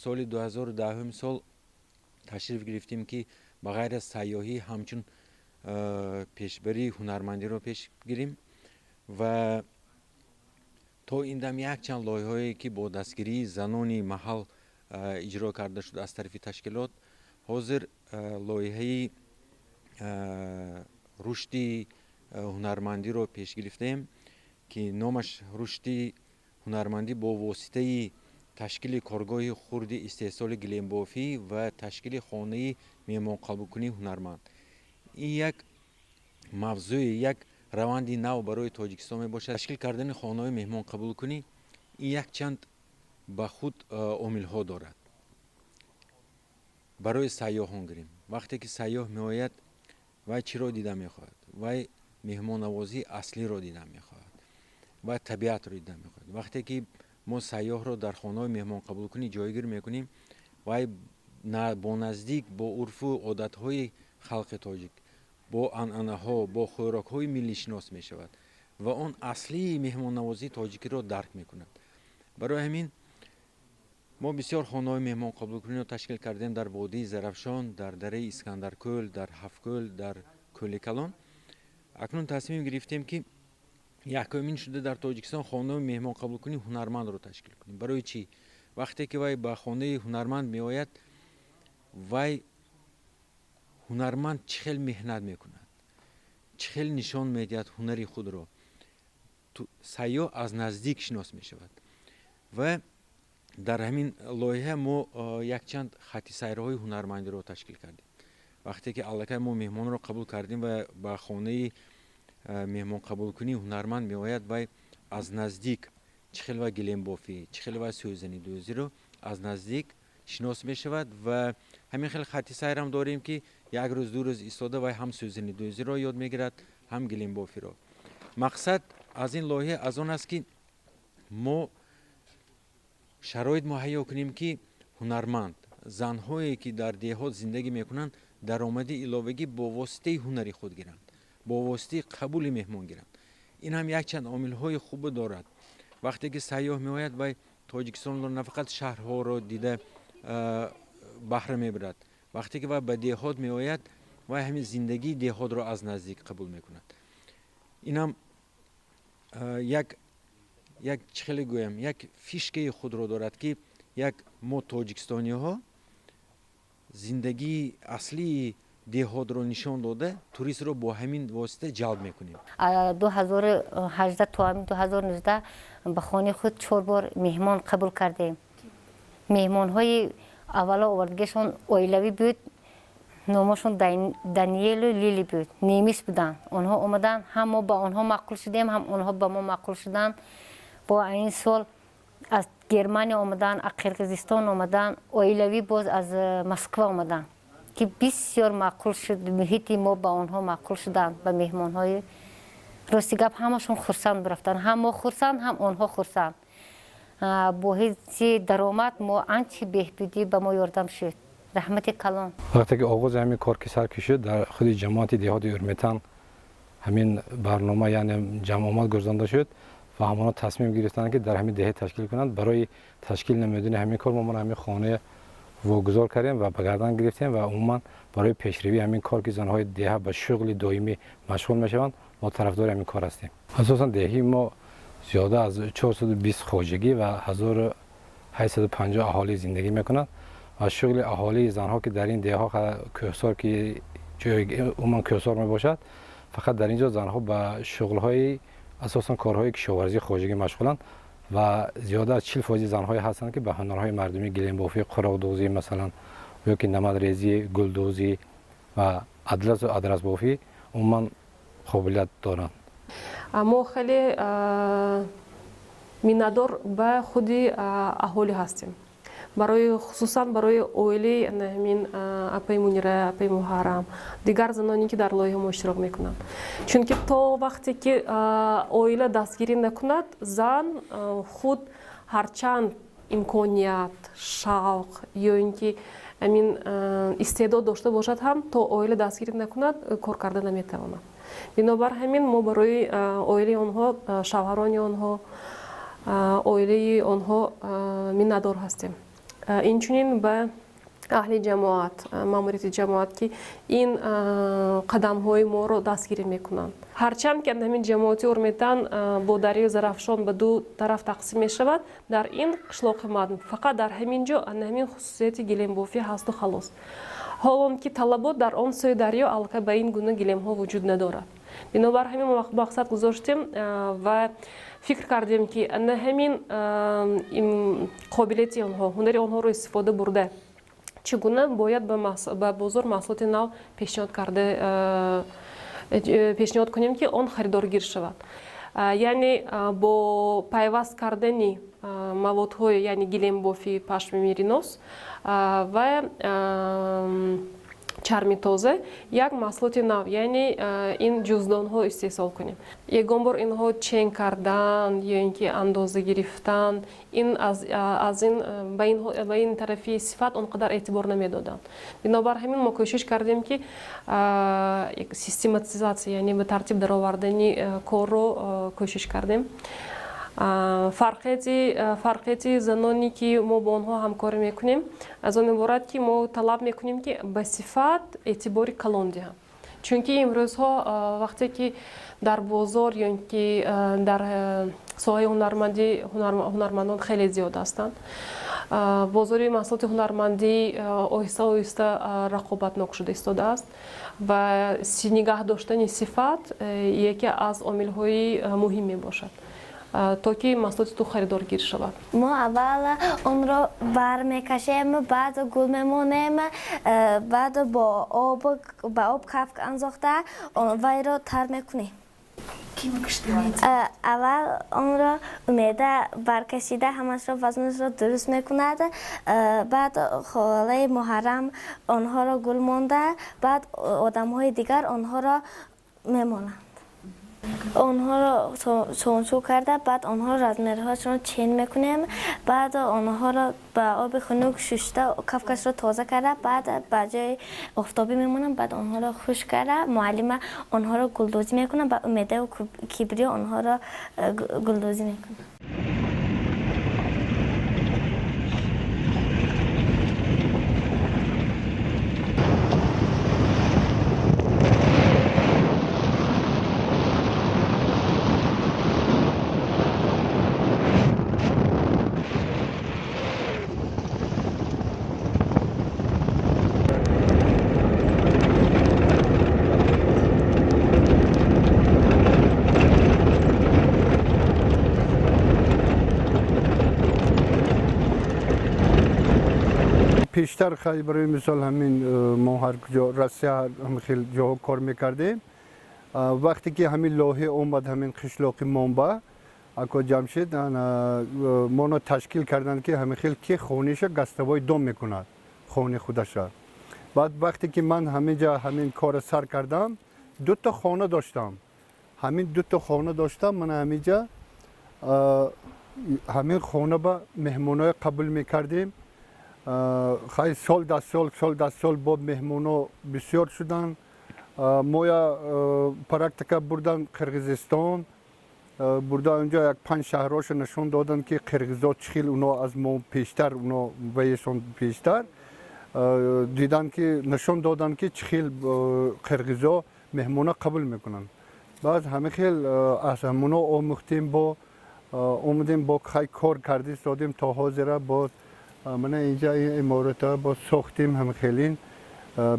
سال 2010 سال تشریف گرفتیم که بغیر از سیاحی همچون پیشبری هنرمندی رو پیش گیریم و تا این دم یک چند لایه‌هایی که با دستگیری زنانی محل اجرا کرده شد از طرف تشکیلات حاضر لایحه رشد هنرمندی رو پیش گرفتیم که نامش رشد هنرمندی با واسطه تشکیل کارگاه خرد استحصال گلیم بافی و تشکیل خانه مهمان قبول کنی هنرمند. این یک موضوع یک روندی نو برای تاجیکستان می باشد. تشکیل کردن خانه مهمان قبول کنی این یک چند به خود عامل ها دارد. برای سیاحان گریم وقتی که سیاح می آید وای چی را دیده می خواهد؟ وای مهمان نوازی اصلی را دیده می خواهد و طبیعت را دیده می خواهد. وقتی که ما سیاح را در خانه مهمان قبول کنی جایگیر میکنیم وای با نزدیک با عرف و عادت های خلق تاجیک با عنعنه ها با خوراک های ملی شناس می شود و آن اصلی مهمان نوازی تاجیکی را درک می کند. برای همین ما بسیار خانه‌های مهمان قبول کنی را تشکیل کردیم در وادی زرفشان، در دره اسکندرکل، در هفکل، در کل کلان. اکنون تصمیم گرفتیم که یکمین شده در تاجیکستان خانه مهمان قبول کنی هنرمند رو تشکیل کنیم. برای چی؟ وقتی که وای به خانه هنرمند می آید وای هنرمند چخیل مهنت میکند چخیل نشان میدهد هنری خود را سیاح از نزدیک شناس می شود و در همین لایحه ما یک چند خط سیرهای هنرمندی را تشکیل کردیم. وقتی که الکی ما مهمان را قبول کردیم و به خانه مهمان قبول کنی هنرمند می آید و از نزدیک چخیل و گلیم بافی چخیل و سوزنی دوزی رو از نزدیک شناس می شود و همین خیلی خط سیر هم داریم که یک روز دو روز ایستاده و هم سوزنی دوزی را یاد می گیرد هم گلیم بافی را. مقصد از این لایحه از آن است که ما شرایط مهیا کنیم که هنرمند زنهایی که در دهات زندگی میکنند درآمدی علاوه‌ای با واسطه هنری خود گیرند با واسطه قبول مهمان گیرند. این هم یک چند عامل های خوب دارد. وقتی که سیاح می آید و تاجیکستان را نه فقط شهرها را دیده بهره میبرد وقتی که به دهات می آید و همین زندگی دهات را از نزدیک قبول میکند. این هم یک چخیلی گویم یک فیشکه خود را دارد که یک ما تاجیکستانی ها زندگی اصلی دهات را نشان داده توریست را با همین واسطه جلب میکنیم. 2018 تا 2019 به خانه خود 4 بار مهمان قبول کردیم. مهمان های اولا آوردگیشون اویلوی بود، نامشون دانیل و لیلی بود، نیمیس بودن. آنها اومدن هم ما با آنها معقول شدیم هم آنها با ما معقول شدن. با این سال از گرمانیا آمدن، از قرقیزستان آمدن، اویلوی باز از مسکو آمدن که بسیار معقول شد. محیط ما با آنها معقول شدن به مهمان های راستی گپ همشون خرسند برفتن هم ما خرسند هم آنها خرسند. با هیچ درآمد ما آنچه بهبودی به ما یاردم شد. رحمت کلان. وقتی که آغاز همین کار که سر کشید در خود جماعت دهات ارمتان همین برنامه یعنی جمع آمد گذارده شد و همانا تصمیم گرفتن که در همین دهه تشکیل کنند. برای تشکیل نمودن همین کار ما همین خانه واگذار کردیم و به گردن گرفتیم و عموما برای پیشروی همین کار که زنهای دهه به شغل دائمی مشغول میشوند ما طرفدار همین کار هستیم. اساسا دهی ما زیاده از 420 خواجگی و 1850 اهالی زندگی میکنند و شغل اهالی زنها که در این دهه ها کوهسار که جای عموما کوهسار می باشد فقط در اینجا زنها به شغل های اساسا کارهای کشاورزی خواجگی مشغولند و زیاده از 40% زنهای هستند که به هنرهای مردمی گلیم بافی، قراق دوزی مثلا یا که نمد ریزی، گل دوزی و ادرس بافی عموما قابلیت دارند. ما خیلی میندار به خود اهالی هستیم. برای خصوصا برای اویلی همین اپای منیره، اپای محرم دیگر زنانی که در لایحه ما اشتراک میکنند. چون که تا وقتی که اویله دستگیری نکند زن خود هرچند امکانیت، شوق یا اینکه همین استعداد داشته باشد هم تا اویله دستگیری نکند کار کرده نمیتواند. بنابر همین ما برای اویلی آنها، شوهران آنها، اویلی آنها میندار هستیم. инчунин ба аҳли ҷамоат маъмурияти ҷамоат ки ин қадамҳои моро дастгирӣ мекунанд. ҳарчанд ки ҳамин ҷамоати урметан бо дарёи зарафшон ба ду тараф тақсим мешавад, дар ин қишлоқи ман фақат дар ҳамин ҷо ҳамин хусусияти гилембофӣ ҳасту халос. ҳолон ки талабот дар он сӯи дарё аллакай ба ин гуна гилемҳо вуҷуд надорад. бинобар ҳамин мақсад гузоштем ва фикр кардем ки ҳамин қобилияти онҳо, ҳунари онҳоро истифода бурда чигуна бояд ба бозор маҳсулоти нав пешниҳод кунем ки он харидоргир шавад. яъне бо пайваст кардани маводҳои яъне гилембофӣ, пашми меринос ва чарми тоза як маҳсулоти нав, яъне ин ҷуздонҳо истеҳсол кунем. ягон бор инҳо чен кардан ё ин ки андоза гирифтан, ин аз ин ба ин тарафи сифат он қадар эътибор намедоданд. бинобар ҳамин мо кӯшиш кардем ки систематизация, яъне ба тартиб даровардани корро кӯшиш кардем. фарқияти заноне ки мо бо онҳо ҳамкорӣ мекунем аз он иборат ки мо талаб мекунем ки ба сифат эътибори калон диҳанд. чунки имрӯзҳо вақте ки дар бозор ё ки дар соҳаи ҳунармандон хеле зиёд ҳастанд, бозори маҳсулоти ҳунармандӣ оҳиста оҳиста рақобатнок шуда истодааст ва нигоҳ доштани сифат яке аз омилҳои муҳим мебошад то ки маҳсулоти ту харидоргир шавад. мо аввал онро бармекашем, баъд гул мемонем, баъд ба об кафк анзохта вайро тар мекунем. аввал онро умеда баркашида ҳамашро вазнашро дуруст мекунад, баъд холаи муҳаррам онҳоро гул монда, баъд одамҳои дигар онҳоро мемонанд. онҳоро чончӯ карда, баъд онҳоро размерҳошро чен мекунем, баъд онҳоро ба оби хунук шушта кафкашро тоза карда, баъд ба ҷои офтобӣ мемонам, баъд онҳоро хушк карда муаллима онҳоро гулдозӣ мекунад, ба умедаю кибриё онҳоро гулдозӣ мекунад. پیشتر خیلی برای مثال همین ما هر کجا روسیه هم خیلی جاها کار میکردیم. وقتی که همین لوحه اومد همین قشلاق منبع اکو جمشید ما رو تشکیل کردن که همین خیلی که خونه‌ش گستوای دام میکند خونه خودش. بعد وقتی که من همینجا همین کار سر کردم دو تا خانه داشتم. همین دو تا خانه داشتم، من همینجا همین خانه با مهمونای قبول میکردیم. خیلی سال در سال با مهمونا بسیار شدن. مویا پرکتیکا بردن قرغیزستان، برده اونجا یک 5 شهرهاش نشون دادن که قرغیزا چخیل اونا از ما پیشتر، اونا ویشون پیشتر دیدن که نشون دادن که چخیل قرغیزا مهمونا قبول میکنن. بعد همه خیل از همونا آموختیم، با اومدیم با خیلی کار کردیم دادیم تا حاضره. با من اینجا این امارات با ساختیم، هم خیلی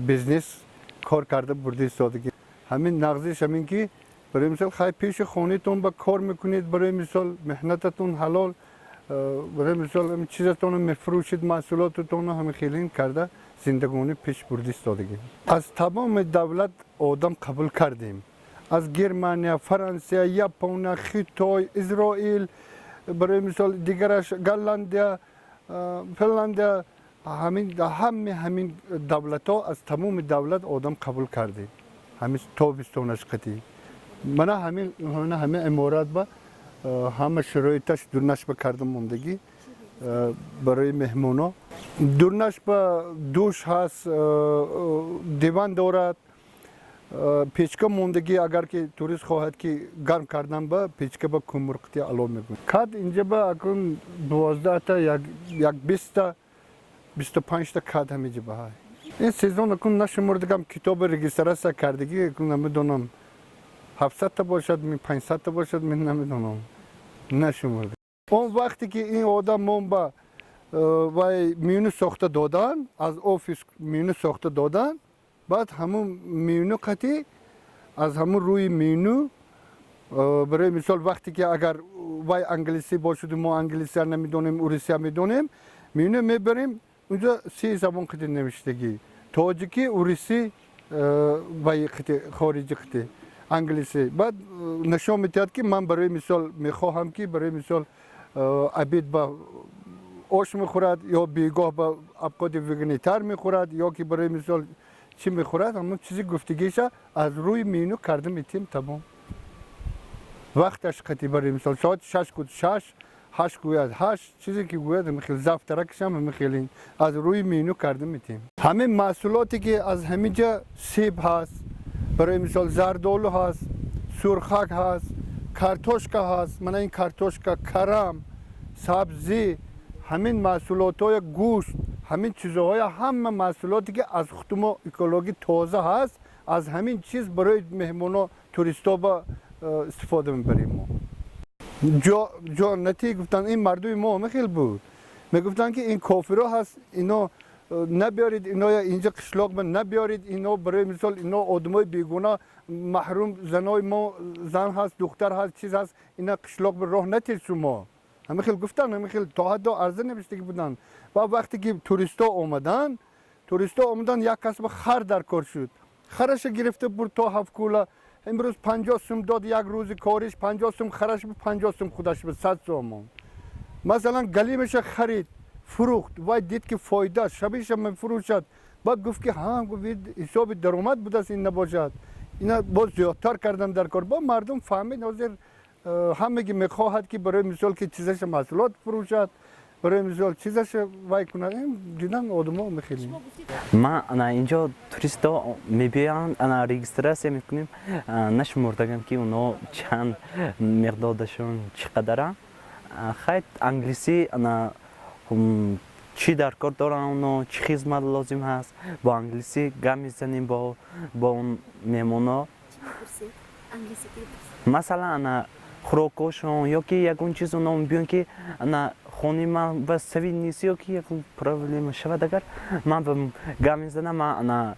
بیزنس کار کرده بردی سادگی. همین نقضش همین که برای مثال خیلی پیش خونه‌تون با کار میکنید، برای مثال محنتتون حلال، برای مثال همین چیزتون میفروشید، محصولاتتون هم خیلی کرده زندگانی پیش بردی سادگی. از تمام دولت آدم قبول کردیم، از گرمانیا، فرانسه، ژاپن، خیتای، اسرائیل، برای مثال دیگرش گلندیا، فنلندیا، همین دولت ها از تمام دولت آدم قبول کرده. همین تابستونش قطعی. من همین امارات با همه شرایطش دورنش بکردم موندگی برای مهمونا. دورنش با دوش هست، دیوان دارد، پیچکا موندگی اگر که توریست خواهد که گرم کردن با پیچکا با کمرقتی علوم میکنه. کات اینجا با اکن 12 تا یک 20 تا 25 تا کد همیشه بهای این سیزن کن نشمردگم کتاب رجیستراسیون کردگی کن نمیدونم 700 تا باشد می 500 تا باشد من نمیدونم نشمرد اون وقتی که این آدم منبع وای میونو ساخته دادن از آفیس میونو ساخته دادن بعد همون میونو قطعی از همون روی میونو برای مثال وقتی که اگر وای انگلیسی باشد ما انگلیسی نمیدونیم روسی میدونیم میونو میبریم اونجا 3 زبان قطعی نوشتگی تاجیکی روسی وای قطعی خارجی قطعی انگلیسی بعد نشون میدهد که من برای مثال میخواهم که برای مثال عبید با آش میخورد یا بیگاه با ابقاد وگنیتر میخورد یا که برای مثال چی میخورد همون چیزی گفتگیش از روی مینو کرده میتیم تمام وقتش قطعی برای مثال ساعت 6 گوید 6 8 گوید 8 چیزی که گوید میخیل زفترکش هم میخیلین از روی مینو کرده میتیم همه محصولاتی که از همینجا سیب هست برای مثال زردآلو هست سرخک هست کارتوشکا هست من این کارتوشکا کرم سبزی همین محصولات های گوشت همین چیزهای همه محصولاتی که از خودم اکولوژی تازه هست از همین چیز برای مهمونا توریستا با استفاده میبریم ما جا نتی گفتن این مردم ما خیلی بود میگفتن که این کافرها هست اینا نبیارید اینا اینجا قشلاق من نبیارید اینا برای مثال اینا آدمای بیگناه محروم زنای ما زن هست دختر هست چیز هست اینا قشلاق به راه نتیر شما همه خیلی گفتن همه خیلی تا حد عرضه نوشته بودن و وقتی که توریستا آمدن یک کسب خر در کار شد خرش گرفته بود تا 7 کوله امروز 50 سوم داد یک روز کارش 50 سوم خرش به 50 سوم خودش به 100 سوم مثلا گلیمش خرید فروخت و دید که فایده شبیش هم فروشد بعد گفت که ها گفت حساب درآمد بوده است این نباشد اینا باز زیادتر کردن در کار با مردم فهمید حاضر همه میخواهد که برای مثال که چیزش محصولات فروشد برای مثال چیزش وای کنه دیدن آدما میخیلیم ما انا اینجا توریستا میبیان انا رجیستراسیون میکنیم نشمردگم که اونا چند مقدارشون چقدره خیلی انگلیسی انا چی در کار دارن اونا چی خدمت لازم هست با انگلیسی گپ میزنیم با اون مهمونا مثلا انا خوراکشون یا که یگون چیز اونا میبینن که انا خونی من بس سوی نیست یا که یک پرابلم شود اگر من گپ میزنم من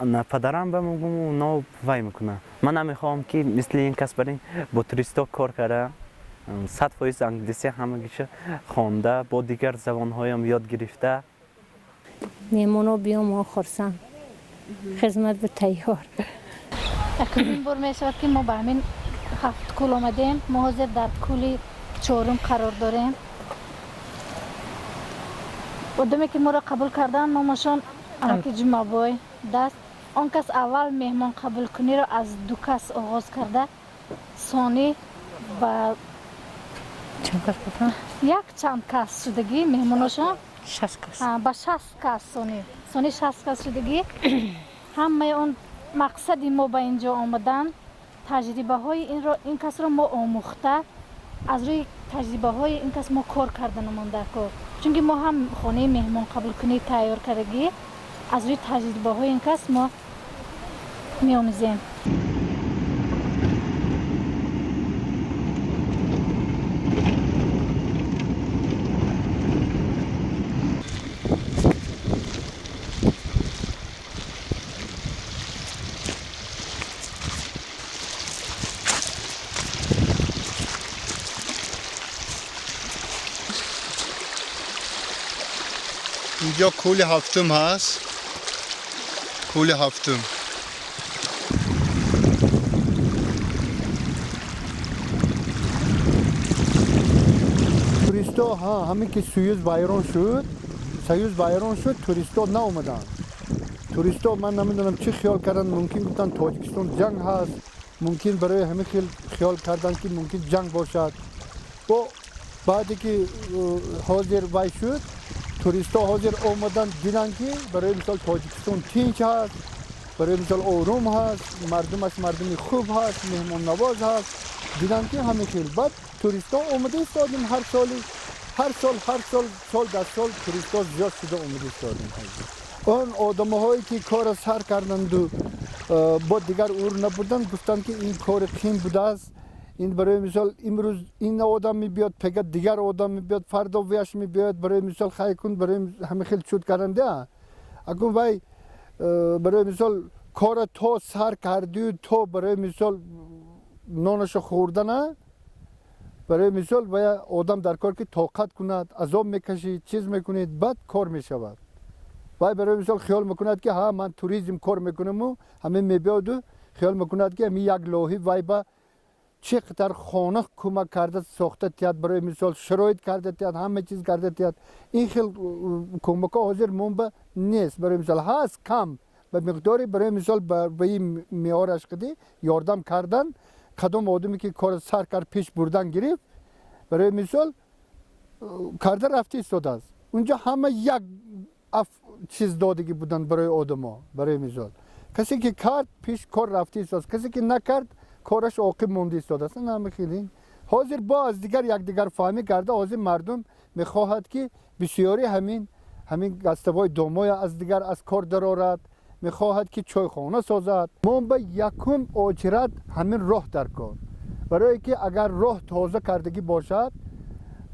انا پدرم به میگم اونا وای میکنه من نمیخوام که مثل این کس برای با توریستا کار کرده 100% انگلیسی همگیشه خوانده با دیگر زبان‌های هم یاد گرفته میمونو بیام و خرسان خدمت به تیار اکنون بار میشود که ما به همین 7 کل آمدیم ما حاضر در کل 4 قرار داریم آدمی که ما را قبول کردن ما ماشون که جمعه بای دست آن کس اول مهمان قبول کنی را از 2 کس آغاز کرده ثانی و یک چند کس شدگی مهماناشون 60 کس با 60 کس ثانی 60 کس شدگی همه اون مقصدی ما به اینجا آمدن تجربه های این کس را ما آموخته از روی تجربه های این کس ما کار کردن مانده کار چون ما هم خانه مهمان قبول کنی تیار کردگی از روی تجربه های این کس ما می آموزیم اینجا کل هفتم هست کل هفتم توریستا همین که سویز بایران شد توریستا ناومدن توریستا من نمیدونم چی خیال کردن ممکن گفتن تاجیکستان جنگ هست ممکن برای همه خیال کردن که ممکن جنگ باشد و بعدی که حاضر وای شد توریستا حاضر آمدن دیدن که برای مثال تاجیکستان تینچ هست برای مثال آروم هست مردمش مردمی خوب هست مهمان نواز هست دیدن که همه خیلی بعد توریستا آمده استادیم هر سالی هر سال در سال توریست‌ها زیاد شده اومده سادن. اون آدم‌هایی که کار سر کردند و با دیگر اور نبودن گفتند که این کار قیم بوده است. این برای مثال امروز این آدم میبیاد پگه دیگر آدم میبیاد فردا ویش میبیاد برای مثال خیلی کن برای همه خیلی شد کرنده. اگر وای برای مثال کار تو سر کردی و تو برای مثال نانش خوردن برای مثال وای آدم در کار که طاقت کند عذاب میکشید چیز میکنید بعد کار میشود. وای برای مثال خیال میکند که ها من توریسم کار میکنم و همه میبیاد و خیال میکند که می یک لوحی وای با چقدر خانه کمک کرده ساخته تیاد برای مثال شرایط کرده تیاد همه چیز کرده تیاد این خیلی کمک ها حاضر منبع نیست برای مثال هست کم به مقداری برای مثال به این میارش کدی یاردم کردن کدام آدمی که کار سر کرد پیش بردن گرفت برای مثال کرده رفتی ایستاده است اونجا همه یک چیز دادگی بودن برای آدم ها برای مثال کسی که کرد پیش کار رفتی ایستاده کسی که نکرد کارش عاقب مونده ایستاده است نه خیلی حاضر با از دیگر یک دیگر فهمی کرده حاضر مردم میخواهد که بسیاری همین گستوهای دومای از دیگر از کار درآورد میخواهد که چایخانه سازد منبع یکم اجرت همین راه در کار برای که اگر راه تازه کردگی باشد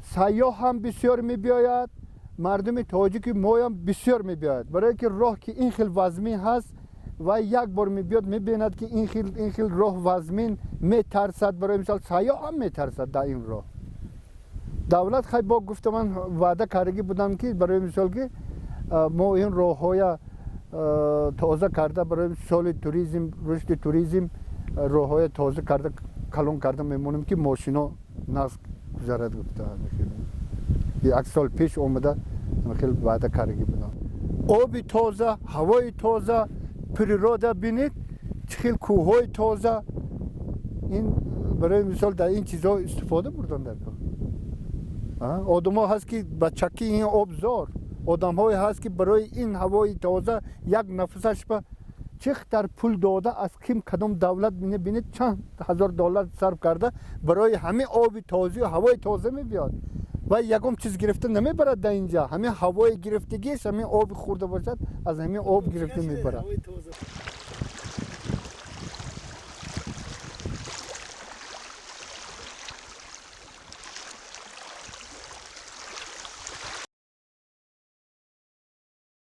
سیاح هم بسیار میبیاید مردم تاجیک ما هم بسیار میبیاید برای که راه که این خیلی وزمین هست و یک بار میبیاد میبیند که این خیل راه وزمین میترسد برای مثال سیاح هم میترسد در این راه دولت خیلی با گفته من وعده کردگی بودم که برای مثال که ما این راه های تازه کرده برای سال توریسم رشد توریسم راه های تازه کرده کلون کرده میمونیم که ماشینا نقص گذارد گفته یک سال پیش اومده خیلی وعده کردگی بودم آبی تازه هوای تازه پریروده بینید خیلی کوههای تازه این برای مثال در این چیزها استفاده بردن در کار آدم ها هست که با چکی این آب زار آدم های هست که برای این هوای تازه یک نفسش به چقدر پول داده از کم کدام دولت بینید چند هزار دلار صرف کرده برای همه آب تازه و هوای تازه میبیاد و یکم چیز گرفته نمیبرد در اینجا همه هوای گرفتگیش همه آب خورده باشد از همه آب گرفته میبرد